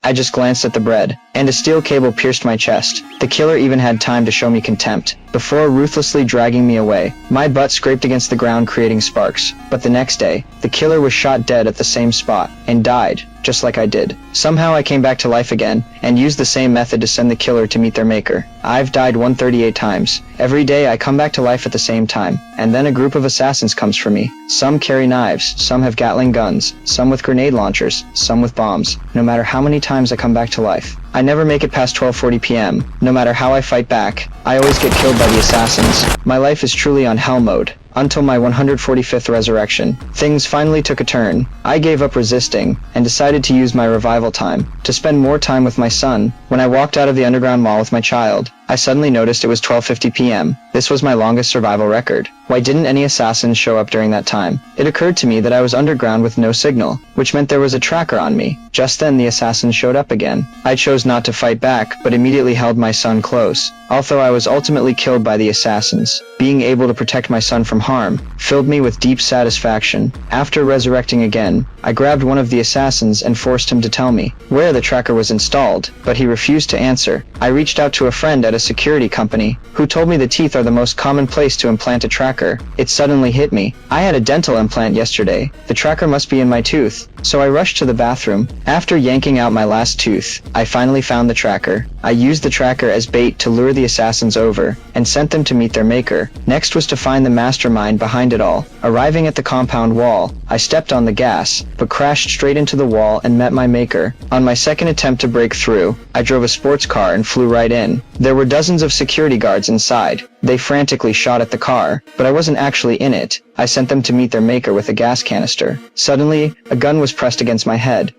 I just glanced at the bread, and a steel cable pierced my chest. The killer even had time to show me contempt, before ruthlessly dragging me away. My butt scraped against the ground, creating sparks. But the next day, the killer was shot dead at the same spot, and died, just like I did. Somehow I came back to life again, and used the same method to send the killer to meet their maker. I've died 138 times. Every day I come back to life at the same time, and then a group of assassins comes for me. Some carry knives, some have Gatling guns, some with grenade launchers, some with bombs. No matter how many times I come back to life, I never make it past 12:40 p.m. No matter how I fight back, I always get killed by the assassins. My life is truly on hell mode. Until my 145th resurrection, things finally took a turn. I gave up resisting, and decided to use my revival time to spend more time with my son. When I walked out of the underground mall with my child, I suddenly noticed it was 12:50 p.m. This was my longest survival record. Why didn't any assassins show up during that time? It occurred to me that I was underground with no signal, which meant there was a tracker on me. Just then the assassins showed up again. I chose not to fight back, but immediately held my son close. Although I was ultimately killed by the assassins, being able to protect my son from harm filled me with deep satisfaction. After resurrecting again, I grabbed one of the assassins and forced him to tell me where the tracker was installed, but he refused to answer. I reached out to a friend at a security company, who told me the teeth are the most common place to implant a tracker. It suddenly hit me. I had a dental implant yesterday. The tracker must be in my tooth. So I rushed to the bathroom. After yanking out my last tooth, I finally found the tracker. I used the tracker as bait to lure the assassins over, and sent them to meet their maker. Next was to find the mastermind behind it all. Arriving at the compound wall, I stepped on the gas, but crashed straight into the wall and met my maker. On my second attempt to break through, I drove a sports car and flew right in. There were dozens of security guards inside. They frantically shot at the car, but I wasn't actually in it. I sent them to meet their maker with a gas canister. Suddenly, a gun was pressed against my head.